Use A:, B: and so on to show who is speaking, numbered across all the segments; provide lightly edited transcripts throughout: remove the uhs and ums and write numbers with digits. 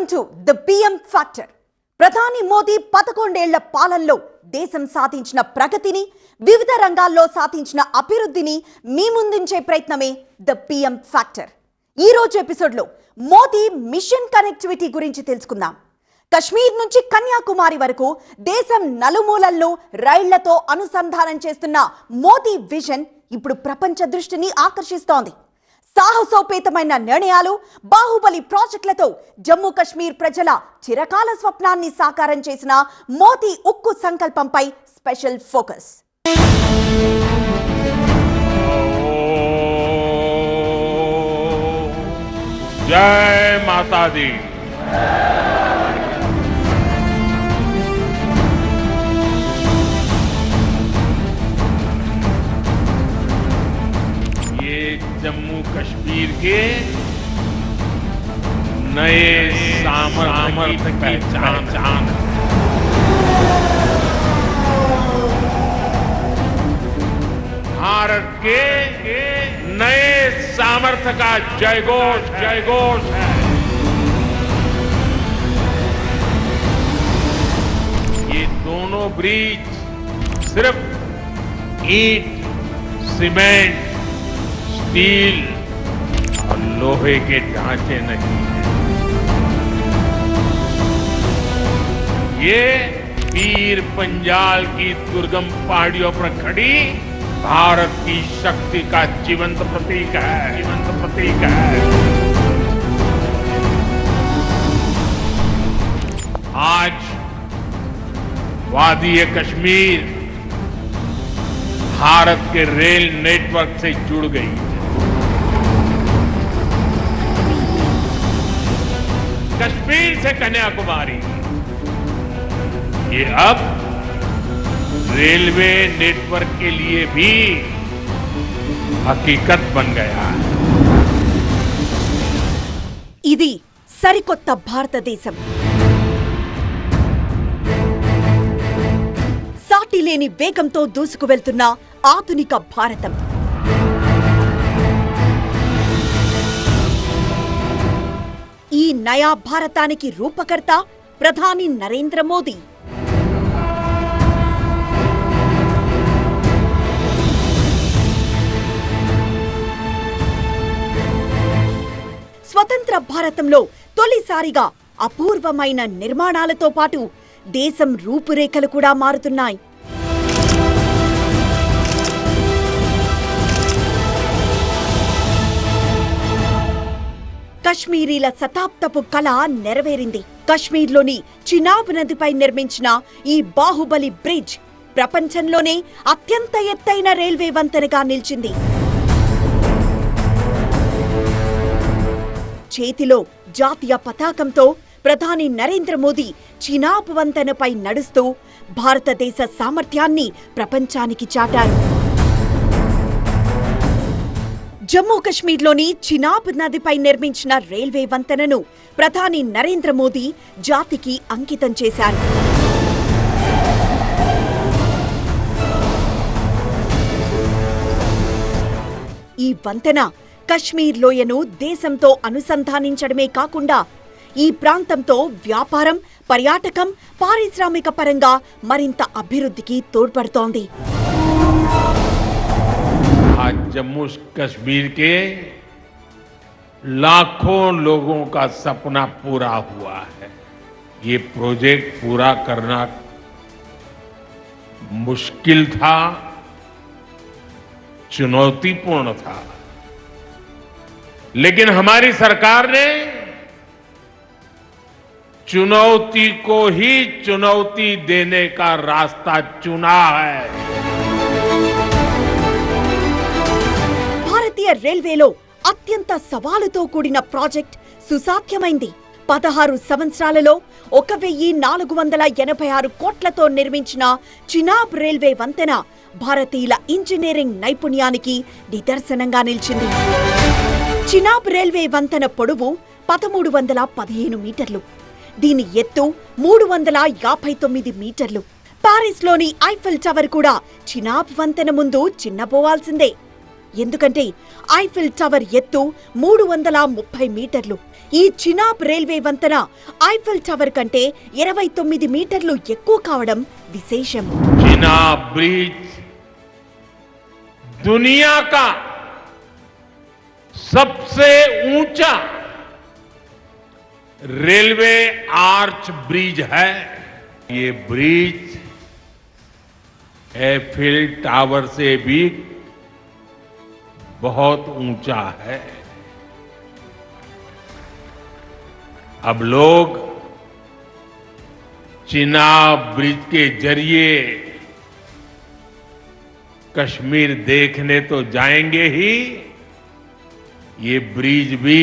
A: Welcome to the PM factor. ప్రధాని మోదీ 11 ఏళ్ల పాలనలో దేశం సాధించిన ప్రగతిని, వివిధ రంగాల్లో సాధించిన అభివృద్ధిని మీ ముందుంచే ప్రయత్నమే ద పిఎం ఫ్యాక్టర్. ఈ రోజు ఎపిసోడ్లో మోదీ మిషన్ కనెక్టివిటీ గురించి తెలుసుకుందాం. కశ్మీర్ నుంచి కన్యాకుమారి వరకు దేశం నలుమూలల్లో రైళ్లతో అనుసంధానం చేస్తున్న మోదీ విజన్ ఇప్పుడు ప్రపంచ దృష్టిని ఆకర్షిస్తోంది. సాహసోపేతమైన నిర్ణయాలు, బాహుబలి ప్రాజెక్టులతో జమ్మూ కశ్మీర్ ప్రజల చిరకాల స్వప్నాన్ని సాకారం చేసిన మోదీ ఉక్కు సంకల్పంపై స్పెషల్ ఫోకస్.
B: जय माता दी। ये जम्मू कश्मीर के नए सामर्थ्य की पहचान। भारत के नए सामर्थ्य का जयघोष है। ये दोनों ब्रिज सिर्फ ईंट, सीमेंट, स्टील और लोहे के ढांचे नहीं हैं। ये पीर पंजाल की दुर्गम पहाड़ियों पर खड़ी भारत की शक्ति का जीवंत प्रतीक है। आज वादी कश्मीर भारत के रेल नेटवर्क से जुड़ गई है। कश्मीर से कन्याकुमारी ये अब रेलवे नेटवर्क के लिए भी हकीकत बन गया है।
A: ఇది సరికొత్త భారతదేశం. సాటి లేని వేగంతో దూసుకు వెళ్తున్న ఆధునిక భారతం. ఈ నయా భారతానికి రూపకర్త ప్రధాని నరేంద్ర మోదీ. స్వతంత్ర భారతంలో తొలిసారిగా అపూర్వమైన నిర్మాణాలతో పాటు దేశం రూపురేఖలు కూడా మారుతున్నాయి. కశ్మీరీల శతాబ్దపు కళ నెరవేరింది. కశ్మీర్లోని చినాబ్ నదిపై నిర్మించిన ఈ బాహుబలి బ్రిడ్జ్ ప్రపంచంలోనే అత్యంత ఎత్తైన రైల్వే వంతెనగా నిలిచింది. చేతిలో జాతీయ పతాకంతో ప్రధాని నరేంద్ర మోదీ చినాబ్ వంతెనపై నడుస్తూ భారతదేశ సామర్థ్యాన్ని ప్రపంచానికి చాటారు. జమ్మూ కశ్మీర్లోని చినాబ్ నదిపై నిర్మించిన రైల్వే వంతెనను ప్రధాని నరేంద్ర మోదీ జాతికి అంకితం చేశారు. ఈ వంతెన కశ్మీర్ లోయను దేశంతో అనుసంధానించడమే కాకుండా ఈ ప్రాంతంతో వ్యాపారం, పర్యాటకం, పారిశ్రామిక పరంగా మరింత అభివృద్ధికి తోడ్పడుతోంది.
B: आज जम्मू कश्मीर के लाखों लोगों का सपना पूरा हुआ है। ये प्रोजेक्ट पूरा करना मुश्किल था, चुनौतीपूर्ण था, लेकिन हमारी सरकार ने चुनौती को ही चुनौती देने का रास्ता चुना है।
A: భారతీయ రైల్వేలో అత్యంత సవాలుతో కూడిన ప్రాజెక్ట్ సుసాధ్యమైంది. 16 సంవత్సరాలలో 1486 కోట్లతో నిర్మించిన చినాబ్ రైల్వే వంతెన భారతీయుల ఇంజనీరింగ్ నైపుణ్యానికి నిదర్శనంగా నిలిచింది. చినాబ్ రైల్వే వంతెన పొడవు 1315 మీటర్లు. దీని ఎత్తు 359 మీటర్లు. పారిస్లోని ఐఫెల్ టవర్ కూడా చినాబ్ వంతెన ముందు చిన్నపోవాల్సిందే. ఎందుకంటే ఐఫిల్ టవర్ ఎత్తు 330 మీటర్లు. ఈ చినాబ్ రైల్వే వంతెన ఐఫిల్ టవర్ కంటే 29 మీటర్లు ఎక్కువ కావడం విశేషం.
B: चिनाब ब्रिज दुनिया का सबसे ऊंचा रेलवे आर्च ब्रिज है. ये ब्रिज एफिल टावर से भी बहुत ऊंचा है. अब लोग चिनाब ब्रिज के जरिए कश्मीर देखने तो जाएंगे ही, ये ब्रिज भी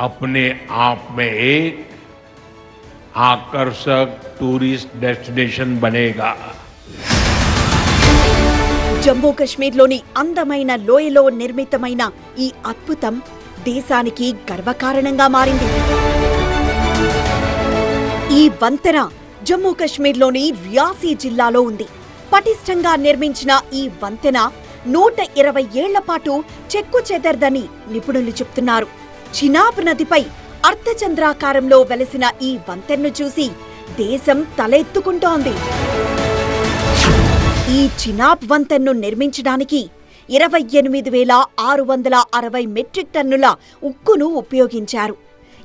B: अपने आप में एक आकर्षक टूरिस्ट डेस्टिनेशन बनेगा.
A: జమ్మూ కశ్మీర్లోని అందమైన లోయలో నిర్మితమైన ఈ అద్భుతం దేశానికి గర్వకారణంగా మారింది. ఈ వంతెన జమ్మూ కశ్మీర్లోని రియాసీ జిల్లాలో ఉంది. పటిష్టంగా నిర్మించిన ఈ వంతెన 120 ఏళ్ల పాటు చెక్కు చెదరదని నిపుణులు చెప్తున్నారు. చినాబ్ నదిపై అర్ధచంద్రాకారంలో వెలసిన ఈ వంతెనను చూసి దేశం తలెత్తుకుంటోంది. ఈ చినాబ్ వంతెనను నిర్మించడానికి 28,660 మెట్రిక్ టన్నుల ఉక్కును ఉపయోగించారు.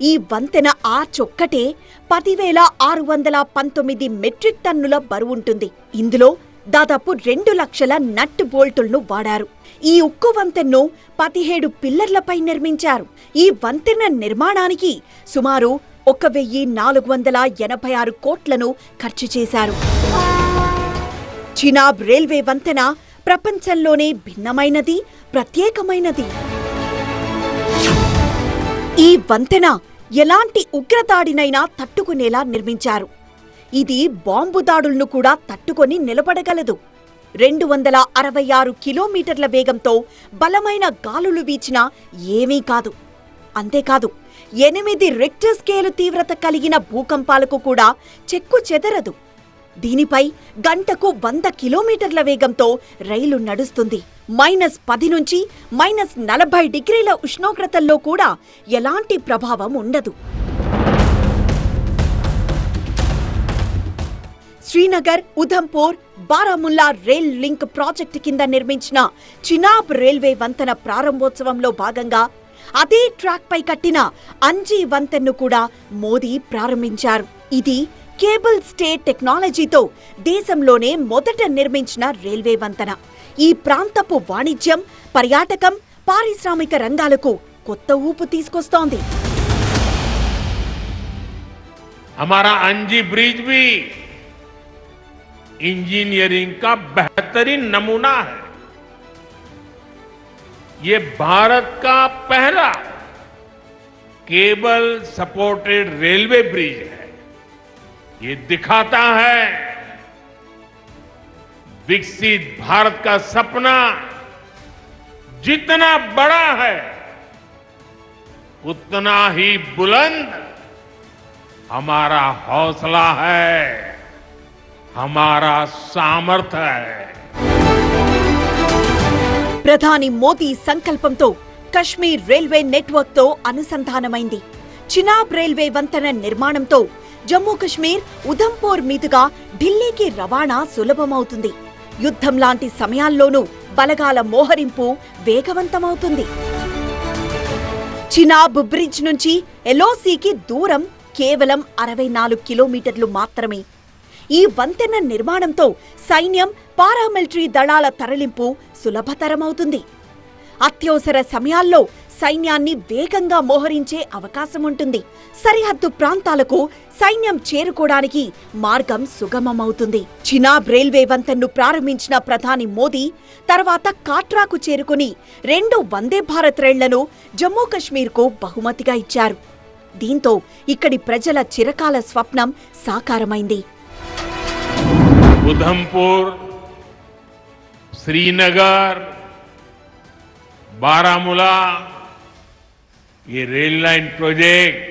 A: ఈ వంతెన ఆర్చ్ ఒక్కటే 10,619 మెట్రిక్ టన్నుల బరువుంటుంది. ఇందులో దాదాపు 2 లక్షల నట్ బోల్టులను వాడారు. ఈ ఉక్కు వంతెనను 17 పిల్లర్లపై నిర్మించారు. ఈ వంతెన నిర్మాణానికి సుమారు 1,486 కోట్లను ఖర్చు చేశారు. చినాబ్ రైల్వే వంతెన ప్రపంచంలోనే భిన్నమైనది, ప్రత్యేకమైనది. ఈ వంతెన ఎలాంటి ఉగ్రదాడినైనా తట్టుకునేలా నిర్మించారు. ఇది బాంబు దాడులను కూడా తట్టుకొని నిలబడగలదు. 266 కిలోమీటర్ల వేగంతో బలమైన గాలులు వీచినా ఏమీ కాదు. అంతేకాదు, 8 రిక్టర్ స్కేలు తీవ్రత కలిగిన భూకంపాలకు కూడా చెక్కు చెదరదు. దీనిపై గంటకు 100 కిలోమీటర్ల వేగంతో రైలు నడుస్తుంది. -10 నుంచి -40 డిగ్రీల ఉష్ణోగ్రతల్లో కూడా ఎలాంటి ప్రభావం ఉండదు. Srinagar, Udhampur, Baramulla rail link project కింద నిర్మించిన చినాబ్ రైల్వే వంతెన ప్రారంభోత్సవంలో భాగంగా అదే ట్రాక్ పై కట్టిన అంజీ వంతెనను కూడా మోదీ ప్రారంభించారు. ఇది కేబుల్ స్టే టెక్నాలజీతో దేశంలోనే మొదట నిర్మించిన రైల్వే వంతెన. ఈ ప్రాంతపు వాణిజ్యం, పర్యాటకం, పారిశ్రామిక రంగాలకు కొత్త ఊపు తీసుకొస్తోంది.
B: हमारा अंजी ब्रिज भी इंजीनियरिंग का बेहतरीन नमूना है. ये भारत का पहला केबल सपोर्टेड रेलवे ब्रिज है. ये दिखाता है विकसित भारत का सपना जितना बड़ा है उतना ही बुलंद हमारा हौसला है, हमारा सामर्थ्य है.
A: ప్రధాని మోదీ సంకల్పంతో కశ్మీర్ రైల్వే నెట్వర్క్ తో అనుసంధానమైంది. చినాబ్ రైల్వే వంతెన నిర్మాణంతో జమ్మూ కశ్మీర్, ఉధంపూర్ మీదుగా ఢిల్లీకి రవాణా సులభమవుతుంది. యుద్ధం లాంటి సమయాల్లోనూ బలగాల మోహరింపు వేగవంతమవుతుంది. చినాబ్ బ్రిడ్జ్ నుంచి ఎల్ఓసికి దూరం కేవలం 64 కిలోమీటర్లు మాత్రమే. ఈ వంతెన నిర్మాణంతో సైన్యం, పారామిలిటరీ దళాల తరలింపు సులభతరమవుతుంది. అత్యవసర సమయాల్లో సైన్యాన్ని వేగంగా మోహరించే అవకాశం ఉంటుంది. సరిహద్దు ప్రాంతాలకు సైన్యం చేరుకోవడానికి మార్గం సుగమమవుతుంది. చినాబ్ రైల్వే వంతెనను ప్రారంభించిన ప్రధాని మోదీ తర్వాత కాట్రాకు చేరుకుని 2 వందే భారత్ రైళ్లను జమ్మూ కశ్మీర్కు బహుమతిగా ఇచ్చారు. దీంతో ఇక్కడి ప్రజల చిరకాల స్వప్నం సాకారమైంది.
B: उधमपुर, श्रीनगर, बारामूला, ये रेल लाइन प्रोजेक्ट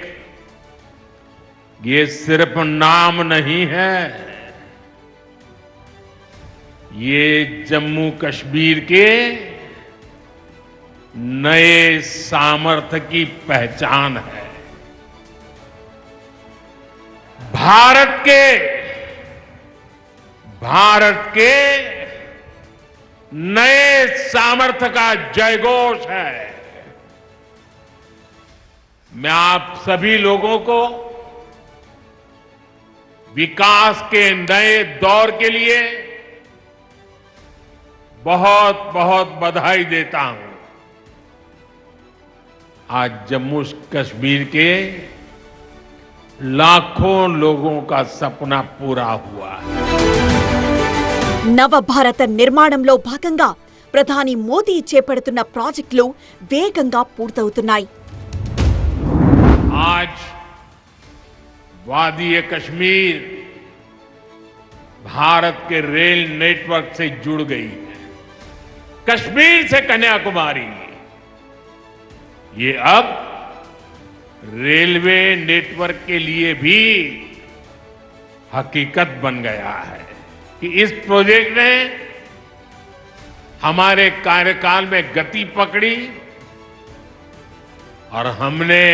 B: ये सिर्फ नाम नहीं है, ये जम्मू कश्मीर के नए सामर्थ्य की पहचान है। भारत के नए सामर्थ्य का जयघोष है। मैं आप सभी लोगों को विकास के नए दौर के लिए बहुत बहुत बधाई देता हूं। आज जम्मू कश्मीर के लाखों लोगों का सपना पूरा हुआ है।
A: నవభారత నిర్మాణంలో భాగంగా ప్రధాని మోదీ చేపడుతున్న ప్రాజెక్టులు వేగంగా పూర్తవుతున్నాయి.
B: आज वादी कश्मीर भारत के रेल नेटवर्क से जुड़ गई है। कश्मीर से कन्याकुमारी ये अब रेलवे नेटवर्क के लिए भी हकीकत बन गया है कि इस प्रोजेक्ट ने हमारे कार्यकाल में गति पकड़ी और हमने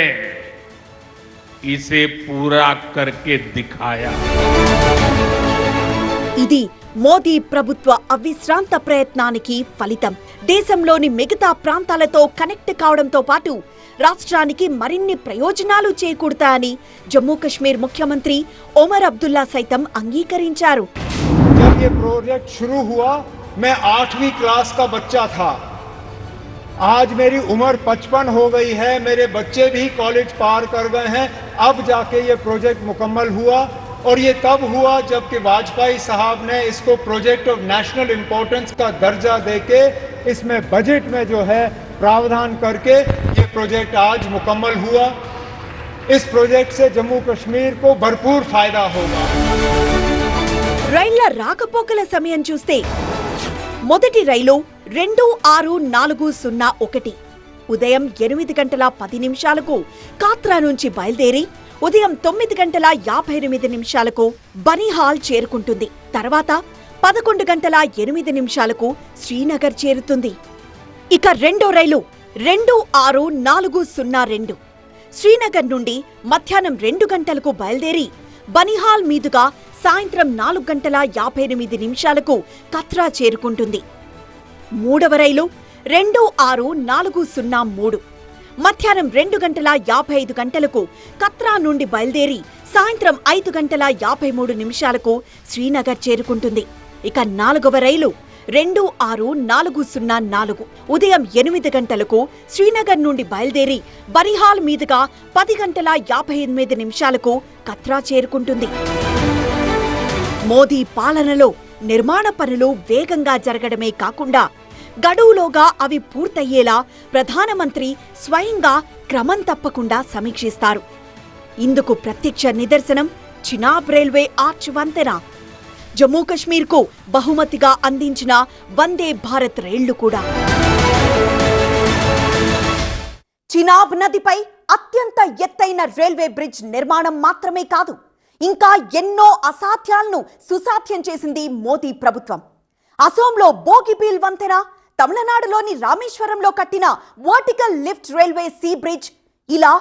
B: इसे पूरा करके दिखाया।
A: ఇది మోదీ ప్రభుత్వ అవిశ్రాంత ప్రయత్నానికి ఫలితం. దేశంలోని మిగతా ప్రాంతాలతో కనెక్ట్ కావడంతో పాటు రాష్ట్రానికి మరిన్ని ప్రయోజనాలు చేకూరుతాయని జమ్మూ కశ్మీర్ ముఖ్యమంత్రి ఒమర్ అబ్దుల్లా సైతం అంగీకరించారు.
C: जब ये प्रोजेक्ट शुरू हुआ मैं 8वीं क्लास का बच्चा था। आज मेरी उम्र 55 हो गई है, मेरे बच्चे भी कॉलेज पार कर गए हैं। अब जाके ये प्रोजेक्ट मुकम्मल हुआ और ये तब हुआ जबकि वाजपेयी साहब ने इसको प्रोजेक्ट ऑफ नेशनल इंपॉर्टेंस का दर्जा देके इसमें बजट में जो है प्रावधान करके ये प्रोजेक्ट आज मुकम्मल हुआ। इस प्रोजेक्ट से जम्मू कश्मीर को भरपूर फायदा होगा।
A: రైళ్ల రాకపోకల సమయం చూస్తే మొదటి రైలు 26401 ఉదయం 8 గంటల 10 నిమిషాలకు కాత్రా నుంచి బయలుదేరి ఉదయం 9 గంటల 58 నిమిషాలకు బనిహాల్ చేరుకుంటుంది. తర్వాత 11 గంటల 8 నిమిషాలకు శ్రీనగర్ చేరుతుంది. ఇక రెండో రైలు 26402 శ్రీనగర్ నుండి మధ్యాహ్నం 2 గంటలకు బయలుదేరి బనిహాల్ మీదుగా సాయంత్రం 4 గంటల 58 నిమిషాలకు కత్రా చేరుకుంటుంది. మూడవ రైలు 26403 మధ్యాహ్నం 2 గంటల 55 గంటలకు కత్రా నుండి బయలుదేరి సాయంత్రం 5 గంటల 53 నిమిషాలకు శ్రీనగర్ చేరుకుంటుంది. ఇక నాలుగవ రైలు 26404 ఉదయం 8 గంటలకు శ్రీనగర్ నుండి బయలుదేరి బనిహాల్ మీదుగా 10 గంటల 58 నిమిషాలకు కత్రా చేరుకుంటుంది. మోదీ పాలనలో నిర్మాణ పనులు వేగంగా జరగడమే కాకుండా గడువులోగా అవి పూర్తయ్యేలా ప్రధానమంత్రి స్వయంగా క్రమం తప్పకుండా సమీక్షిస్తారు. ఇందుకు ప్రత్యక్ష నిదర్శనం చినాబ్ రైల్వే ఆర్చ్ వంతెన, జమ్మూ కశ్మీర్కు బహుమతిగా అందించిన వందే భారత్ రైళ్లు కూడా. చినాబ్ నదిపై అత్యంత ఎత్తైన రైల్వే బ్రిడ్జ్ నిర్మాణం మాత్రమే కాదు, ఇంకా ఎన్నో అసాధ్యాలను సుసాధ్యం చేసింది మోదీ ప్రభుత్వం. అసోంలో బోగిబీల్ వంతెన, తమిళనాడులోని రామేశ్వరంలో కట్టిన vertical lift railway sea bridge, ఇలా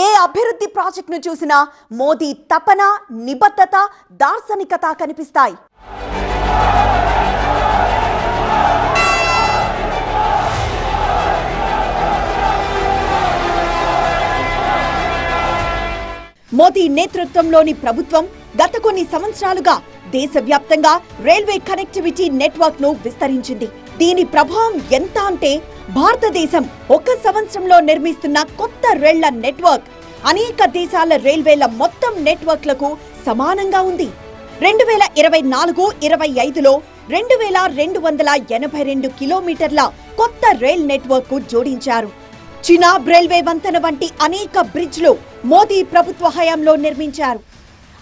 A: ఏ అభివృద్ధి ప్రాజెక్టును చూసినా మోదీ తపన, నిబద్ధత, దార్శనికత కనిపిస్తాయి. మోదీ నేతృత్వంలోని ప్రభుత్వం గత కొన్ని సంవత్సరాలుగా దేశవ్యాప్తంగా రైల్వే కనెక్టివిటీ నెట్వర్క్ ను విస్తరించింది. దీని ప్రభావం ఎంత అంటే భారతదేశం ఒక సంవత్సరంలో నిర్మిస్తున్న కొత్త రైళ్ల నెట్వర్క్ అనేక దేశాల రైల్వేల మొత్తం నెట్వర్క్లకు సమానంగా ఉంది. 2024-25లో 2282 కిలోమీటర్ల కొత్త రైల్ నెట్వర్క్ కు జోడించారు. చినాబ్ రైల్వే వంతెన వంటి అనేక బ్రిడ్జ్లు మోదీ ప్రభుత్వ హయాంలో నిర్మించారు.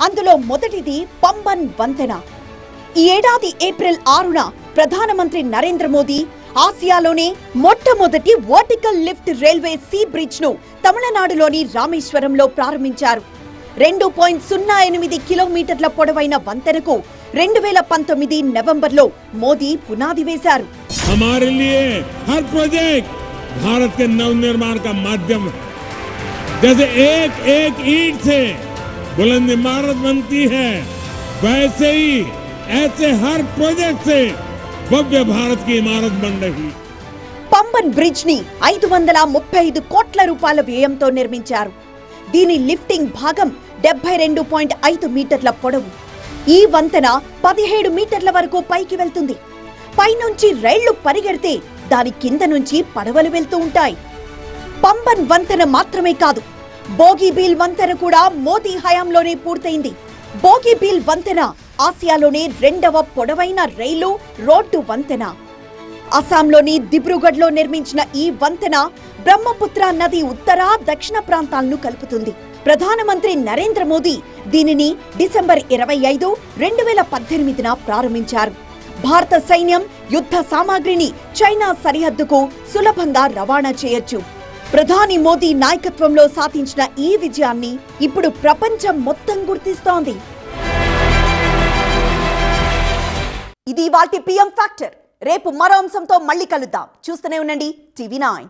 A: అందులో మొదటిది పంబన్ వంతెన. ఈ ఏడాది ఏప్రిల్ 6న ప్రధానమంత్రి నరేంద్ర మోదీ ఆసియాలోనే మొట్టమొదటి vertical lift railway sea bridge ను తమిళనాడులోని రామేశ్వరంలో ప్రారంభించారు. 2.08 కిలోమీటర్ల పొడవైన వంతెనకు 2019 నవంబర్లో మోదీ పునాది వేశారు.
D: हमारे लिए हर प्रोजेक्ट भारत के नवनिर्माण का माध्यम है। जैसे एक एक ईंट से बुलंद इमारत बनती है, वैसे ही ऐसे हर प्रोजेक्ट से भव्य भारत की इमारत बन रही है।
A: పంబన్ బ్రిడ్జ్ ని 535 కోట్ల రూపాయల వ్యయంతో నిర్మించారు. దీని లిఫ్టింగ్ భాగం 72.5 మీటర్ల పొడవు. ఈ వంతెన 17 మీటర్ల వరకు పైకి వెళ్తుంది. పైనుంచి రైళ్లు పరిగెడితే దాని కింద నుంచి పడవలు వెళ్తూ ఉంటాయి. పంబన్ వంతెన మాత్రమే కాదు, బోగీబీల్ వంతెన కూడా మోదీ హయాంలోనే పూర్తయింది. బోగీబీల్ వంతెన ఆసియాలోనే 2వ పొడవైన రైలు రోడ్డు వంతెన. అస్సాంలోని దిబ్రూగఢ్లో నిర్మించిన ఈ వంతెన బ్రహ్మపుత్ర నది ఉత్తర దక్షిణ ప్రాంతాలను కలుపుతుంది. ప్రధానమంత్రి నరేంద్ర మోదీ దీనిని డిసెంబర్ 25, 2018న ప్రారంభించారు. భారత సైన్యం యుద్ధ సామాగ్రిని చైనా సరిహద్దుకు సులభంగా రవాణా చేయొచ్చు. ప్రధాని మోదీ నాయకత్వంలో సాధించిన ఈ విజయాన్ని ఇప్పుడు ప్రపంచం మొత్తం గుర్తిస్తోంది. ఇది వాటి పిఎం ఫ్యాక్టర్. రేపు మరో అంశంతో మళ్ళీ కలుద్దాం. చూస్తూనే ఉండండి టీవీ 9.